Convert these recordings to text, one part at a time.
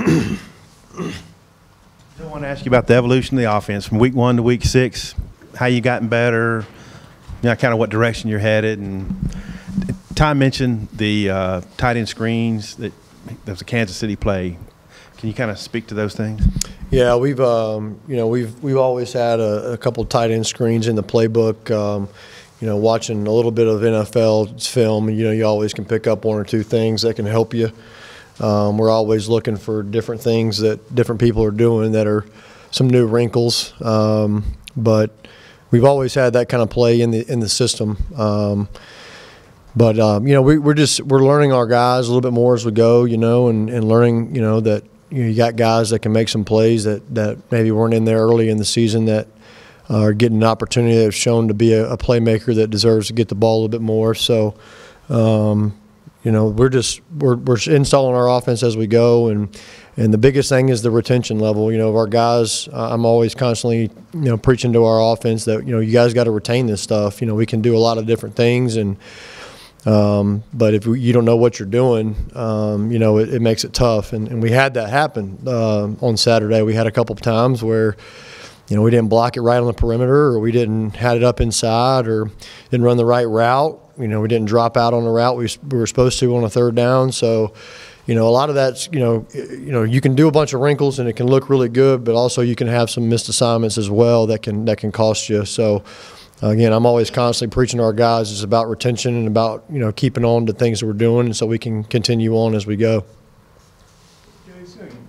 I want to ask you about the evolution of the offense from week 1 to week 6, how you gotten better, kind of what direction you're headed. And Ty mentioned the tight end screens that was a Kansas City play. Can you kind of speak to those things? Yeah, we've always had a couple of tight end screens in the playbook. Watching a little bit of NFL film, you always can pick up 1 or 2 things that can help you. We're always looking for different things that different people are doing that are some new wrinkles. But we've always had that kind of play in the system. We're learning our guys a little bit more as we go, and learning, that you got guys that can make some plays that maybe weren't in there early in the season that are getting an opportunity that have shown to be a playmaker that deserves to get the ball a little bit more. So, we're installing our offense as we go, and the biggest thing is the retention level. Of our guys, I'm always constantly, preaching to our offense that, you guys got to retain this stuff. We can do a lot of different things, and but if you don't know what you're doing, it makes it tough. And we had that happen on Saturday. We had a couple of times where, we didn't block it right on the perimeter, or we didn't had it up inside, or didn't run the right route. We didn't drop out on the route we were supposed to on a 3rd down. So, a lot of that's, you can do a bunch of wrinkles and it can look really good, but also you can have some missed assignments as well that can cost you. So, again, I'm always constantly preaching to our guys. It's about retention and about, keeping on to things that we're doing, so we can continue on as we go.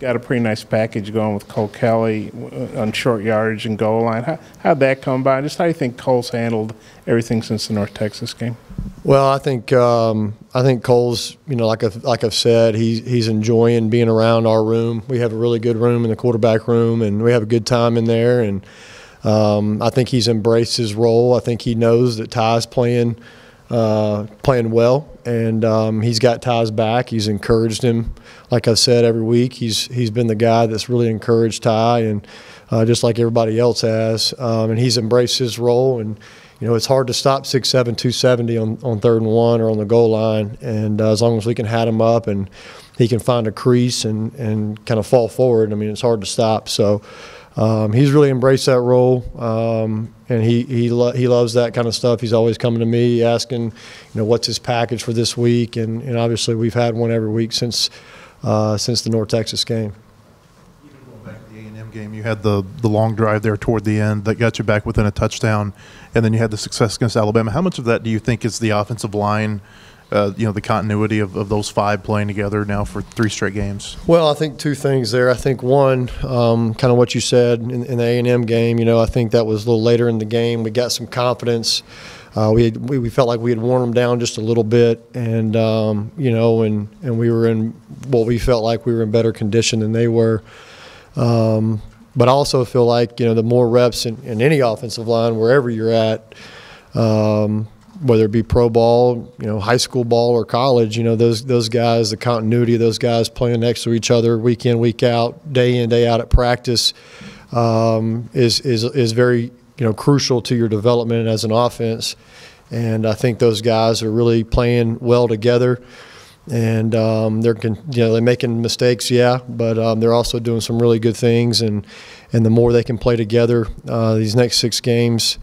Got a pretty nice package going with Cole Kelly on short yardage and goal line. How'd that come by? Just how do you think Cole's handled everything since the North Texas game? Well, I think Cole's, like I've said, he's enjoying being around our room. We have a really good room in the quarterback room, and we have a good time in there. And I think he's embraced his role. I think he knows that Ty's playing well, and he's got Ty's back. He's encouraged him, like I've said, every week. He's been the guy that's really encouraged Ty, and just like everybody else has. And he's embraced his role. And it's hard to stop 6'7", 270 on 3rd and 1 or on the goal line. And as long as we can hat him up and he can find a crease and kind of fall forward, it's hard to stop. So he's really embraced that role, and he loves that kind of stuff. He's always coming to me asking, what's his package for this week, and obviously we've had one every week since the North Texas game. Even going back to the A&M game, you had the long drive there toward the end that got you back within a touchdown, and then you had the success against Alabama. How much of that do you think is the offensive line? The continuity of those 5 playing together now for 3 straight games? Well, I think 2 things there. I think one, kind of what you said in the A&M game. I think that was a little later in the game. We got some confidence. We felt like we had worn them down just a little bit, and and we were in what we felt like we were in better condition than they were. But I also feel like the more reps in any offensive line, wherever you're at. Whether it be pro ball, high school ball, or college, those guys, the continuity of those guys playing next to each other week in, week out, day in, day out at practice is very crucial to your development as an offense. And I think those guys are really playing well together. And they're making mistakes, yeah, but they're also doing some really good things. And the more they can play together these next 6 games,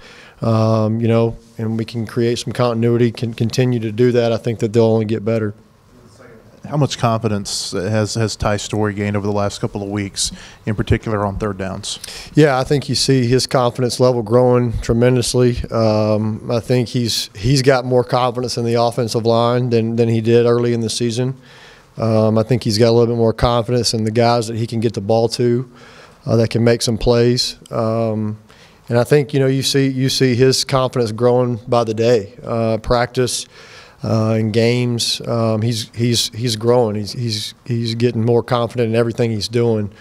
and we can create some continuity, can continue to do that, I think that they'll only get better. How much confidence has Ty Story gained over the last couple of weeks, in particular on 3rd downs? Yeah, I think you see his confidence level growing tremendously. I think he's got more confidence in the offensive line than he did early in the season. I think he's got a little bit more confidence in the guys that he can get the ball to that can make some plays. And I think you see his confidence growing by the day. Practice, in games, he's growing. He's getting more confident in everything he's doing,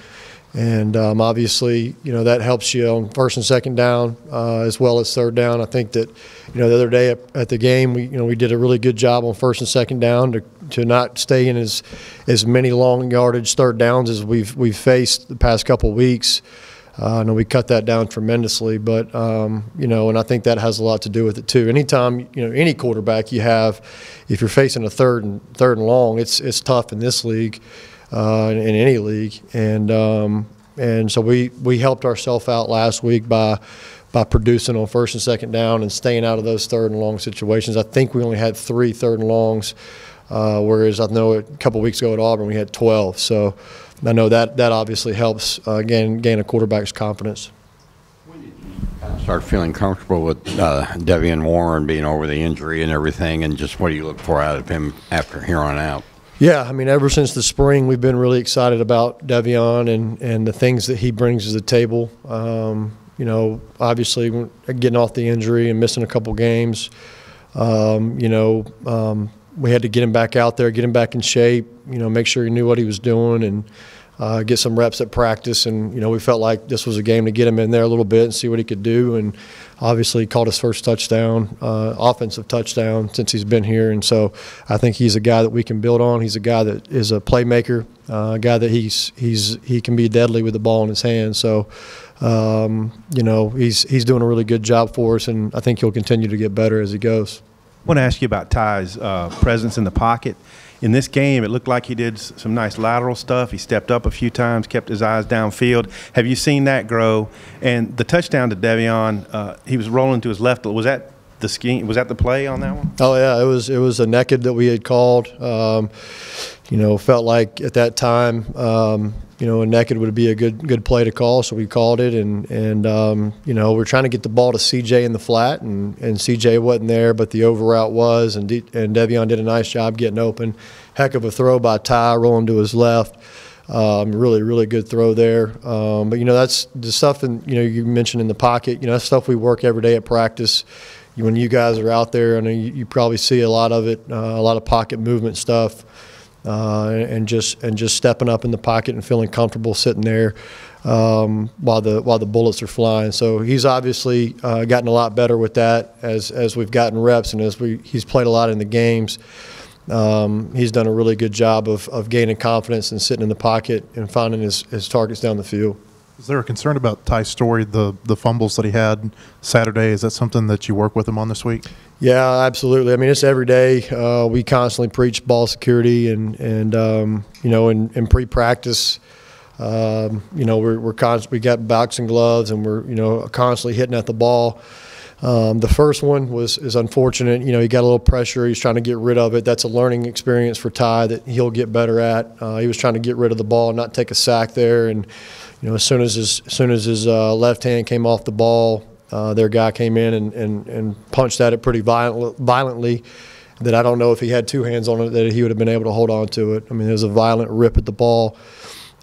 and obviously that helps you on 1st and 2nd down as well as 3rd down. I think that the other day at the game we did a really good job on 1st and 2nd down to not stay in as many long yardage 3rd downs as we've faced the past couple of weeks. I know we cut that down tremendously, but and I think that has a lot to do with it too. Anytime any quarterback you have, if you're facing a third and long, it's tough in this league. in any league. And so we helped ourselves out last week by producing on first and second down and staying out of those third and long situations. I think we only had 3 third and longs, whereas I know a couple weeks ago at Auburn we had 12. So I know that obviously helps gain a quarterback's confidence. Start feeling comfortable with Devion Warren being over the injury and everything, and just what do you look for out of him after here on out? Yeah, I mean, ever since the spring, we've been really excited about Devion and the things that he brings to the table. You know, obviously getting off the injury and missing a couple games, you know, we had to get him back out there, get him back in shape, you know, make sure he knew what he was doing and get some reps at practice. And, you know, we felt like this was a game to get him in there a little bit and see what he could do. And obviously he caught his first touchdown, offensive touchdown since he's been here. And so I think he's a guy that we can build on. He's a guy that is a playmaker, a guy that he can be deadly with the ball in his hands. So, you know, he's doing a really good job for us, and I think he'll continue to get better as he goes. I want to ask you about Ty's presence in the pocket. In this game, it looked like he did some nice lateral stuff. He stepped up a few times, kept his eyes downfield. Have you seen that grow? And the touchdown to Devion, he was rolling to his left. Was that the scheme? Was that the play on that one? Oh yeah, it was a naked that we had called. You know, felt like at that time, you know, a naked would be a good play to call, so we called it. And you know, we're trying to get the ball to CJ in the flat, and CJ wasn't there, but the over route was, and Devion did a nice job getting open. Heck of a throw by Ty, rolling to his left. Really good throw there. But you know, that's the stuff, and you know, you mentioned in the pocket. You know, that's stuff we work every day at practice. When you guys are out there, I know you probably see a lot of it, a lot of pocket movement stuff. And just stepping up in the pocket and feeling comfortable sitting there while the bullets are flying. So he's obviously gotten a lot better with that as we've gotten reps, and he's played a lot in the games. He's done a really good job of gaining confidence and sitting in the pocket and finding his targets down the field. Is there a concern about Ty's story, the fumbles that he had Saturday? Is that something that you work with him on this week? Yeah, absolutely. I mean, it's every day. We constantly preach ball security, and you know, in pre-practice, you know, we got boxing gloves, and we're, you know, constantly hitting at the ball. The first one is unfortunate. You know, he got a little pressure. He's trying to get rid of it. That's a learning experience for Ty that he'll get better at. He was trying to get rid of the ball and not take a sack there, and you know, as soon as his left hand came off the ball, their guy came in and punched at it pretty violently. That I don't know if he had 2 hands on it that he would have been able to hold on to it. I mean, it was a violent rip at the ball,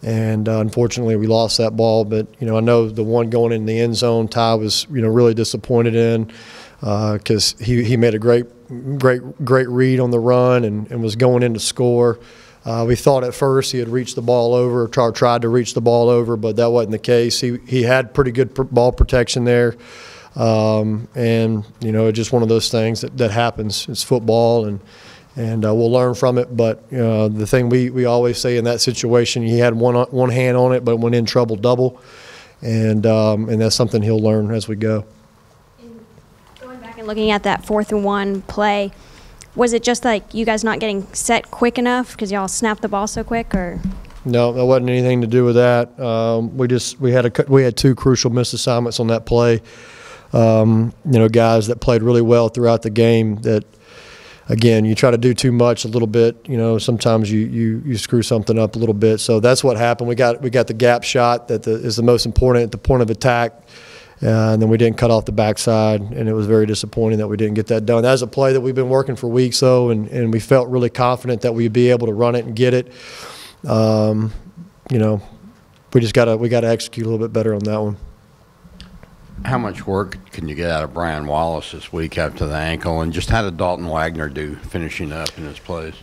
and unfortunately we lost that ball. But you know, I know the one going in the end zone, Ty was, you know, really disappointed in, because he made a great read on the run and was going in to score. We thought at first he had reached the ball over, tried to reach the ball over, but that wasn't the case. He had pretty good ball protection there, and you know, it's just one of those things that happens. It's football, and we'll learn from it. But you know, the thing we always say in that situation, he had one hand on it, but went in trouble double, and that's something he'll learn as we go. Going back and looking at that 4th and 1 play, was it just like you guys not getting set quick enough because y'all snapped the ball so quick, or? No, that wasn't anything to do with that. We had 2 crucial missed assignments on that play. You know, guys that played really well throughout the game. That, again, you try to do too much a little bit. You know, sometimes you screw something up a little bit. So that's what happened. We got the gap shot that is the most important at the point of attack. And then we didn't cut off the backside, and it was very disappointing that we didn't get that done. That was a play that we've been working for weeks, though, and we felt really confident that we'd be able to run it and get it. You know, we gotta execute a little bit better on that one. How much work can you get out of Brian Wallace this week after the ankle, and just how did Dalton Wagner do finishing up in his plays?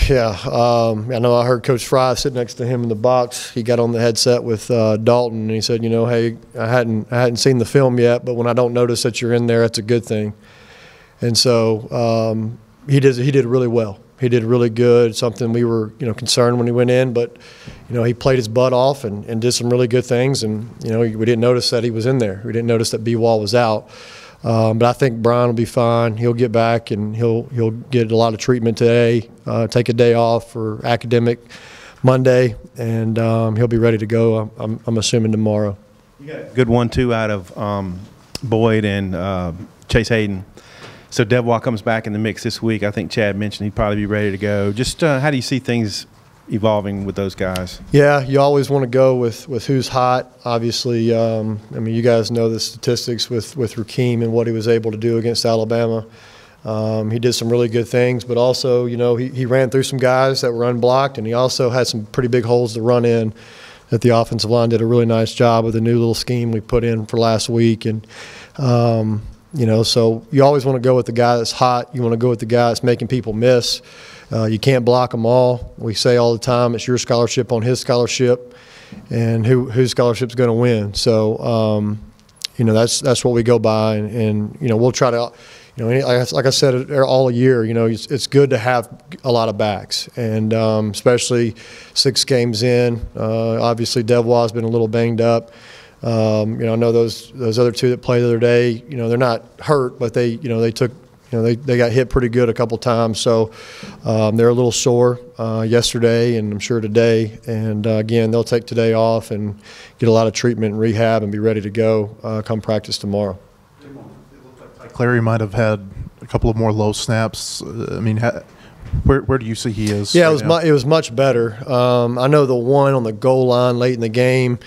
Yeah, I know I heard Coach Fry sitting next to him in the box. He got on the headset with Dalton, and he said, you know, hey, I hadn't seen the film yet, but when I don't notice that you're in there, that's a good thing. And so he did really well. He did really good, something we were, you know, concerned when he went in, but, you know, he played his butt off and did some really good things, and, you know, we didn't notice that he was in there. We didn't notice that B-Wall was out. But I think Brian will be fine. He'll get back, and he'll get a lot of treatment today, take a day off for academic Monday, and he'll be ready to go. I'm assuming tomorrow. You got a good 1-2 out of Boyd and Chase Hayden. So Devois comes back in the mix this week. I think Chad mentioned he'd probably be ready to go. Just how do you see things evolving with those guys? Yeah, you always want to go with who's hot. Obviously, I mean, you guys know the statistics with Rakeem and what he was able to do against Alabama. He did some really good things, but also, you know, he ran through some guys that were unblocked, and he also had some pretty big holes to run in that the offensive line did a really nice job with the new little scheme we put in for last week. And, you know, so you always want to go with the guy that's hot. You want to go with the guy that's making people miss. You can't block them all. We say all the time it's your scholarship on his scholarship, and whose scholarship's going to win. So, you know, that's what we go by, and you know, we'll try to, you know, like I said all year, you know, it's good to have a lot of backs, and especially 6 games in. Obviously, Devois has been a little banged up. You know, I know those other 2 that played the other day, you know, they're not hurt, but they took, you know, they got hit pretty good a couple times. So they're a little sore yesterday, and I'm sure today. And again, they'll take today off and get a lot of treatment and rehab and be ready to go come practice tomorrow. It looked like Clary might have had a couple of more low snaps. I mean, where do you see he is? Yeah, right it was much better. I know the one on the goal line late in the game,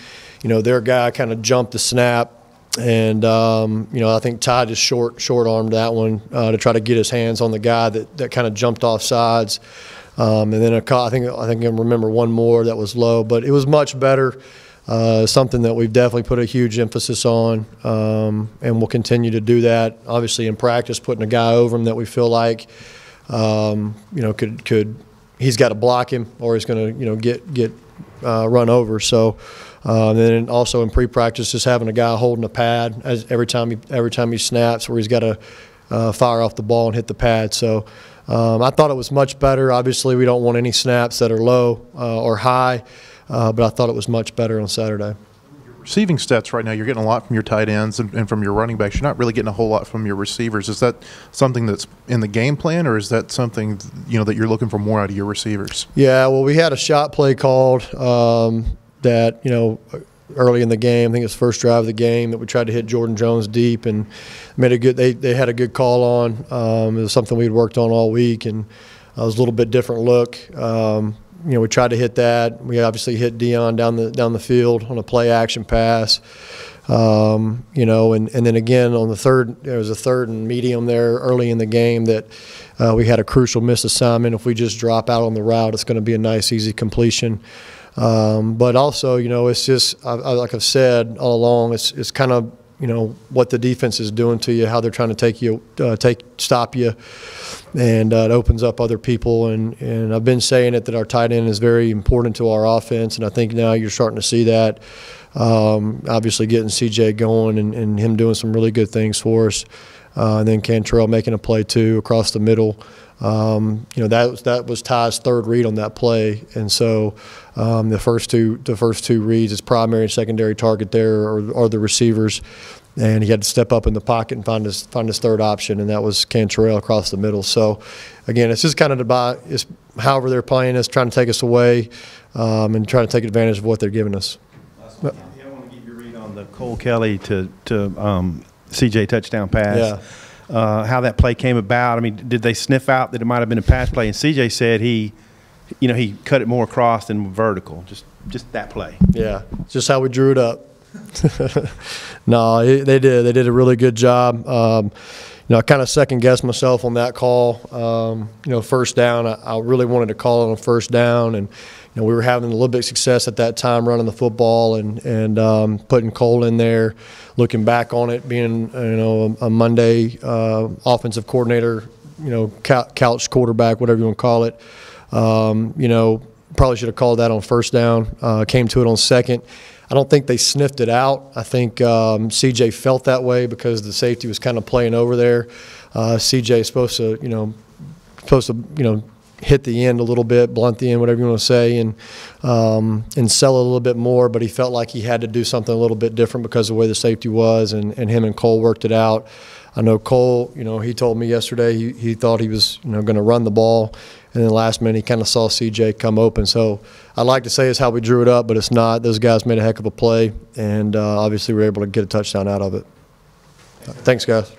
you know, their guy kind of jumped the snap, and you know, I think Ty just short-armed that one to try to get his hands on the guy that kind of jumped off sides. And then I think I remember one more that was low, but it was much better. Something that we've definitely put a huge emphasis on, and we'll continue to do that. Obviously, in practice, putting a guy over him that we feel like, you know, could he's got to block him, or he's going to, you know, get run over. So. And then also in pre-practice, just having a guy holding a pad every time he snaps, where he's got to fire off the ball and hit the pad. So I thought it was much better. Obviously, we don't want any snaps that are low or high, but I thought it was much better on Saturday. Receiving stats right now, you're getting a lot from your tight ends and from your running backs. You're not really getting a whole lot from your receivers. Is that something that's in the game plan, or is that something, you know, that you're looking for more out of your receivers? Yeah, well, we had a shot play called that, you know, early in the game. I think it was first drive of the game that we tried to hit Jordan Jones deep, and made a good. They had a good call on. It was something we'd worked on all week, and it was a little bit different look. You know, we tried to hit that. We obviously hit Dion down the field on a play action pass. You know, and then again on the third, there was a third and medium there early in the game that we had a crucial miss assignment. If we just drop out on the route, it's going to be a nice, easy completion. But also, you know, it's just like I've said all along, it's kind of, you know, what the defense is doing to you, how they're trying to stop you, and it opens up other people. And I've been saying it that our tight end is very important to our offense, and I think now you're starting to see that. Obviously, getting CJ going and him doing some really good things for us, and then Cantrell making a play too across the middle. You know, that was Ty's third read on that play, and so the first two reads, his primary and secondary target there are the receivers, and he had to step up in the pocket and find his third option, and that was Cantrell across the middle. So again, it's just kind of about however they're playing us, trying to take us away, and trying to take advantage of what they're giving us. Yeah, I want to give you a read on the Cole Kelly to CJ touchdown pass. Yeah. How that play came about. I mean, did they sniff out that it might have been a pass play? And CJ said he cut it more across than vertical. Just that play. Yeah, just how we drew it up. No, they did. They did a really good job. You know, I kind of second guessed myself on that call. You know, first down, I really wanted to call it on first down, and you know, we were having a little bit of success at that time running the football and putting Cole in there. Looking back on it, being, you know, a Monday offensive coordinator, you know, couch quarterback, whatever you want to call it, you know, probably should have called that on first down. Came to it on second. I don't think they sniffed it out. I think CJ felt that way because the safety was kind of playing over there. CJ is supposed to, you know, hit the end a little bit, blunt the end, whatever you want to say, and sell it a little bit more. But he felt like he had to do something a little bit different because of the way the safety was, and him and Cole worked it out. I know Cole, you know, he told me yesterday he thought he was, you know, going to run the ball, and then last minute he kind of saw CJ come open. So I'd like to say it's how we drew it up, but it's not. Those guys made a heck of a play, and obviously we were able to get a touchdown out of it. Thanks, guys.